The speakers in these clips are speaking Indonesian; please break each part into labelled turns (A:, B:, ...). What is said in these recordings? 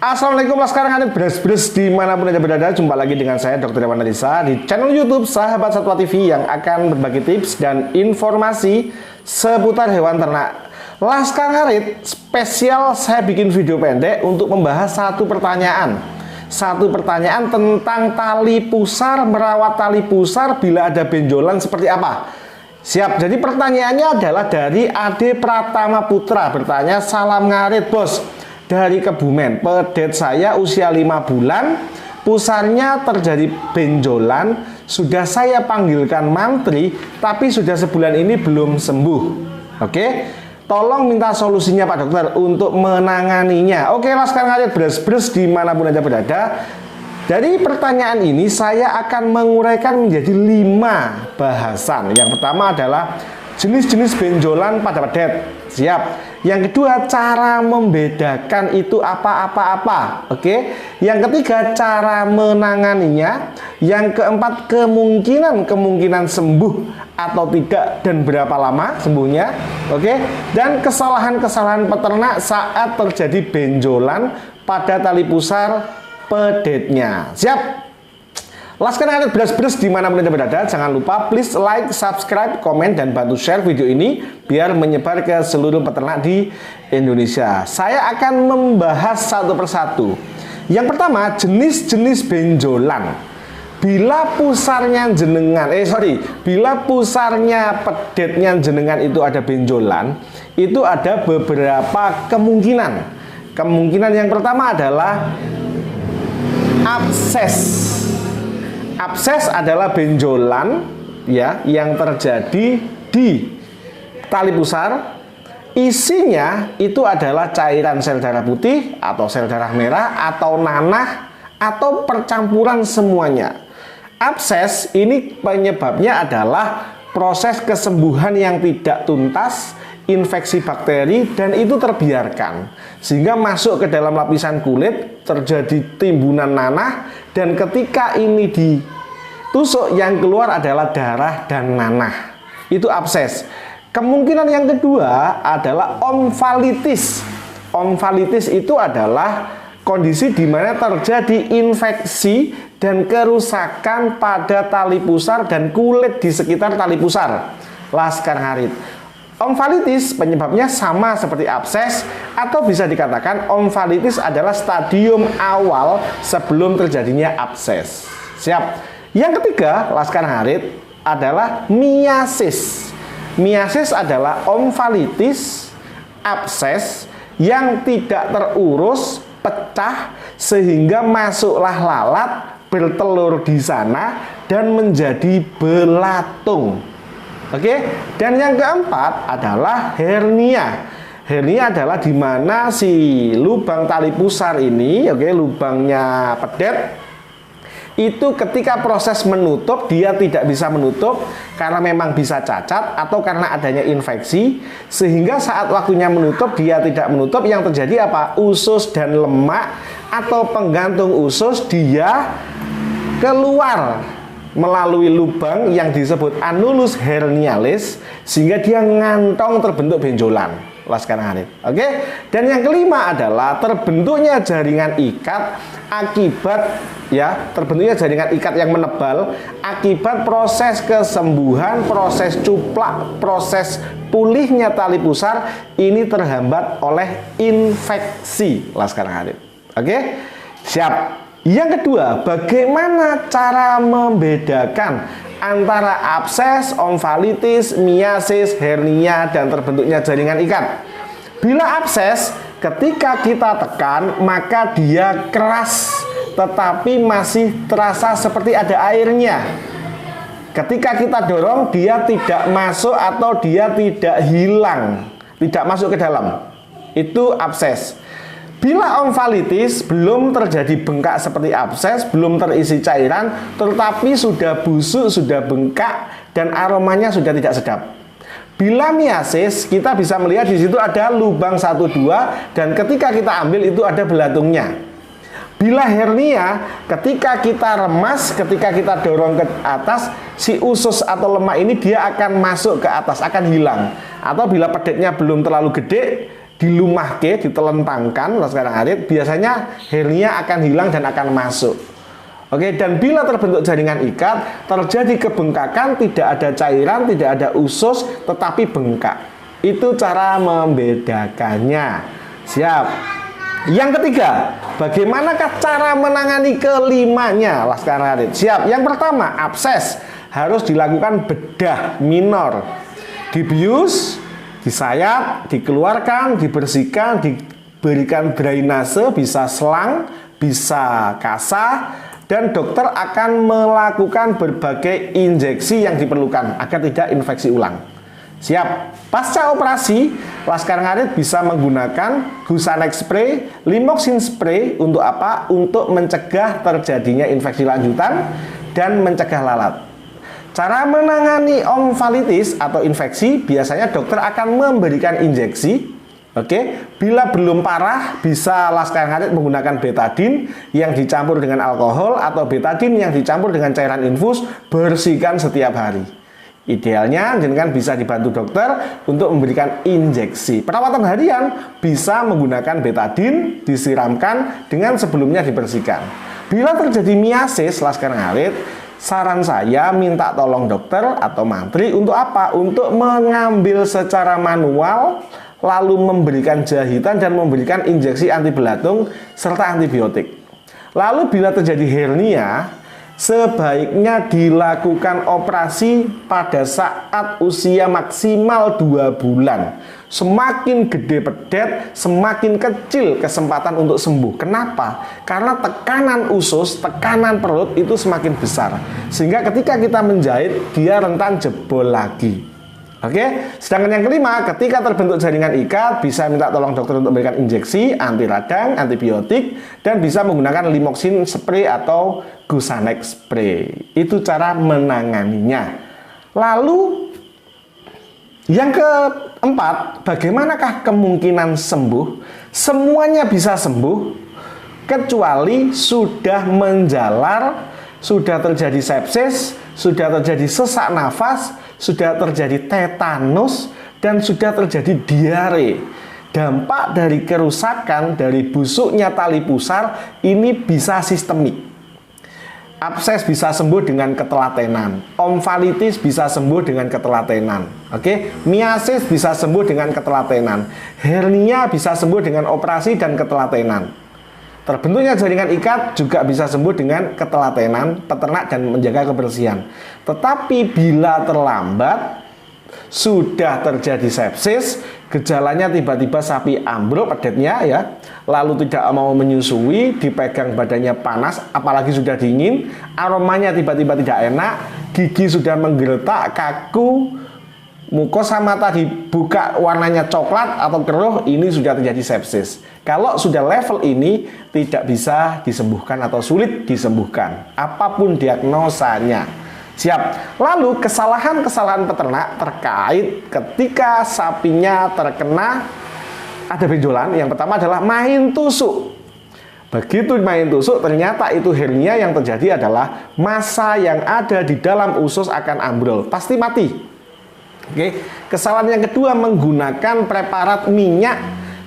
A: Assalamualaikum Laskar Nganit Bres-Bres dimanapun Anda berada. Jumpa lagi dengan saya Dr. Dewan Adisa di channel YouTube Sahabat Satwa TV yang akan berbagi tips dan informasi seputar hewan ternak. Laskar Nganit spesial saya bikin video pendek untuk membahas satu pertanyaan tentang tali pusar, merawat tali pusar bila ada benjolan seperti apa. Siap, jadi pertanyaannya adalah dari Ade Pratama Putra, bertanya, salam ngarit bos, dari Kebumen, pedet saya usia 5 bulan, pusarnya terjadi benjolan, sudah saya panggilkan mantri, tapi sudah sebulan ini belum sembuh. Oke, tolong minta solusinya Pak Dokter untuk menanganinya. Oke, Laskar Ngarit Bres-Bres dimanapun Anda berada. Dari pertanyaan ini saya akan menguraikan menjadi 5 bahasan. Yang pertama adalah jenis-jenis benjolan pada pedet. Siap. Yang kedua, cara membedakan itu apa-apa-apa. Oke. Yang ketiga, cara menanganinya. Yang keempat, kemungkinan sembuh atau tidak dan berapa lama sembuhnya. Oke. Dan kesalahan-kesalahan peternak saat terjadi benjolan pada tali pusar pedetnya. Siap. Laskar Nganit Bres-Bres dimanapun Anda berada, jangan lupa please like, subscribe, komen, dan bantu share video ini biar menyebar ke seluruh peternak di Indonesia. Saya akan membahas satu persatu. Yang pertama, jenis-jenis benjolan. Bila pusarnya pedetnya jenengan itu ada benjolan, itu ada beberapa kemungkinan. Kemungkinan yang pertama adalah abses. Abses adalah benjolan ya yang terjadi di tali pusar. Isinya itu adalah cairan sel darah putih atau sel darah merah atau nanah atau percampuran semuanya. Abses ini penyebabnya adalah proses kesembuhan yang tidak tuntas, infeksi bakteri, dan itu terbiarkan sehingga masuk ke dalam lapisan kulit, terjadi timbunan nanah, dan ketika ini ditusuk yang keluar adalah darah dan nanah. Itu abses. Kemungkinan yang kedua adalah omfalitis. Omfalitis itu adalah kondisi di mana terjadi infeksi dan kerusakan pada tali pusar dan kulit di sekitar tali pusar. Laskar Ngarit, omfalitis penyebabnya sama seperti abses, atau bisa dikatakan omfalitis adalah stadium awal sebelum terjadinya abses. Siap. Yang ketiga, Laskar Ngarit, adalah miasis. Miasis adalah omfalitis, abses yang tidak terurus, pecah sehingga masuklah lalat, bertelur di sana dan menjadi belatung. Oke, dan yang keempat adalah hernia. Hernia adalah di mana si lubang tali pusar ini, oke, lubangnya pedet, itu ketika proses menutup dia tidak bisa menutup karena memang bisa cacat atau karena adanya infeksi, sehingga saat waktunya menutup dia tidak menutup. Yang terjadi apa? Usus dan lemak atau penggantung usus dia keluar melalui lubang yang disebut annulus hernialis sehingga dia ngantong terbentuk benjolan. Laskar Ngarit. Oke. Dan yang kelima adalah terbentuknya jaringan ikat terbentuknya jaringan ikat yang menebal akibat proses kesembuhan, proses cuplak, proses pulihnya tali pusar ini terhambat oleh infeksi. Laskar Ngarit. Oke. Siap. Yang kedua, bagaimana cara membedakan antara abses, omfalitis, miasis, hernia, dan terbentuknya jaringan ikat? Bila abses, ketika kita tekan, maka dia keras, tetapi masih terasa seperti ada airnya. Ketika kita dorong, dia tidak masuk atau dia tidak hilang, tidak masuk ke dalam. Itu abses. Bila omfalitis, belum terjadi bengkak seperti abses, belum terisi cairan, tetapi sudah busuk, sudah bengkak, dan aromanya sudah tidak sedap. Bila miasis, kita bisa melihat di situ ada lubang 1-2, dan ketika kita ambil itu ada belatungnya. Bila hernia, ketika kita remas, ketika kita dorong ke atas, si usus atau lemak ini dia akan masuk ke atas, akan hilang. Atau bila pedetnya belum terlalu gede, dilumahke, ditelentangkan Laskar Ngarit, biasanya hernia akan hilang dan akan masuk. Oke, dan bila terbentuk jaringan ikat, terjadi kebengkakan, tidak ada cairan, tidak ada usus, tetapi bengkak. Itu cara membedakannya. Siap. Yang ketiga, bagaimanakah cara menangani kelimanya Laskar Ngarit? Siap. Yang pertama, abses. Harus dilakukan bedah minor. Dibius, disayat, dikeluarkan, dibersihkan, diberikan drainase, bisa selang, bisa kasa, dan dokter akan melakukan berbagai injeksi yang diperlukan agar tidak infeksi ulang. Siap. Pasca operasi, Laskar Ngarit bisa menggunakan Gusanex spray, Limoxin spray untuk apa? Untuk mencegah terjadinya infeksi lanjutan dan mencegah lalat. Cara menangani omfalitis atau infeksi, biasanya dokter akan memberikan injeksi. Oke, bila belum parah, bisa Laskar Ngarit menggunakan betadine yang dicampur dengan alkohol atau betadine yang dicampur dengan cairan infus, bersihkan setiap hari. Idealnya jenengan bisa dibantu dokter untuk memberikan injeksi. Perawatan harian bisa menggunakan betadine, disiramkan dengan sebelumnya dibersihkan. Bila terjadi miasis Laskar Ngarit, saran saya minta tolong dokter atau mantri untuk apa? Untuk mengambil secara manual, lalu memberikan jahitan dan memberikan injeksi anti belatung serta antibiotik. Lalu bila terjadi hernia, sebaiknya dilakukan operasi pada saat usia maksimal 2 bulan. Semakin gede pedet, semakin kecil kesempatan untuk sembuh. Kenapa? Karena tekanan usus, tekanan perut itu semakin besar. Sehingga ketika kita menjahit, dia rentan jebol lagi. Oke, sedangkan yang kelima, ketika terbentuk jaringan ikat, bisa minta tolong dokter untuk memberikan injeksi, anti radang, antibiotik, dan bisa menggunakan Limoxin spray atau Gusanex spray. Itu cara menanganinya. Lalu, yang keempat, bagaimanakah kemungkinan sembuh? Semuanya bisa sembuh, kecuali sudah menjalar, sudah terjadi sepsis, sudah terjadi sesak nafas, sudah terjadi tetanus, dan sudah terjadi diare. Dampak dari kerusakan dari busuknya tali pusar ini bisa sistemik. Abses bisa sembuh dengan ketelatenan. Omfalitis bisa sembuh dengan ketelatenan. Oke, miasis bisa sembuh dengan ketelatenan. Hernia bisa sembuh dengan operasi dan ketelatenan. Terbentuknya jaringan ikat juga bisa sembuh dengan ketelatenan peternak dan menjaga kebersihan. Tetapi bila terlambat, sudah terjadi sepsis, gejalanya tiba-tiba sapi ambruk pedetnya ya, lalu tidak mau menyusui, dipegang badannya panas, apalagi sudah dingin, aromanya tiba-tiba tidak enak, gigi sudah menggertak, kaku, mukosa mata dibuka warnanya coklat atau keruh, ini sudah terjadi sepsis. Kalau sudah level ini, tidak bisa disembuhkan atau sulit disembuhkan, apapun diagnosanya. Siap. Lalu kesalahan-kesalahan peternak terkait ketika sapinya terkena ada benjolan. Yang pertama adalah main tusuk. Begitu main tusuk, ternyata itu hernia, yang terjadi adalah massa yang ada di dalam usus akan ambrol, pasti mati. Oke. Kesalahan yang kedua, menggunakan preparat minyak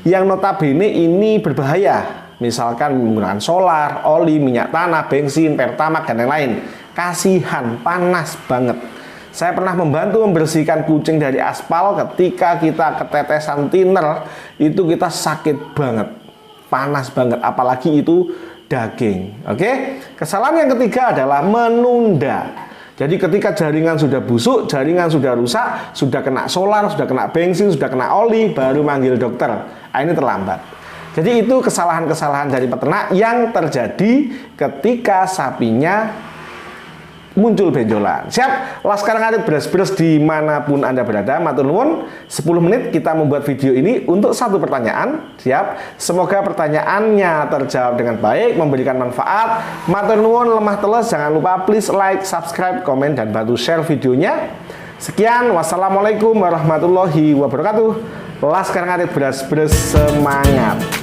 A: yang notabene ini berbahaya. Misalkan menggunakan solar, oli, minyak tanah, bensin, pertamax, dan lain-lain. Kasihan, panas banget. Saya pernah membantu membersihkan kucing dari aspal. Ketika kita ketetesan thinner, itu kita sakit banget, panas banget, apalagi itu daging. Oke. Kesalahan yang ketiga adalah menunda. Jadi ketika jaringan sudah busuk, jaringan sudah rusak, sudah kena solar, sudah kena bensin, sudah kena oli, baru manggil dokter. Nah, ini terlambat. Jadi itu kesalahan-kesalahan dari peternak yang terjadi ketika sapinya muncul benjolan. Siap, Laskar Ngarit beres-beres dimanapun Anda berada. Matur nuwun, 10 menit kita membuat video ini untuk satu pertanyaan. Siap, semoga pertanyaannya terjawab dengan baik, memberikan manfaat. Matur nuwun, lemah teles, jangan lupa please like, subscribe, komen, dan bantu share videonya. Sekian, wassalamualaikum warahmatullahi wabarakatuh. Laskar Ngarit beres-beres semangat.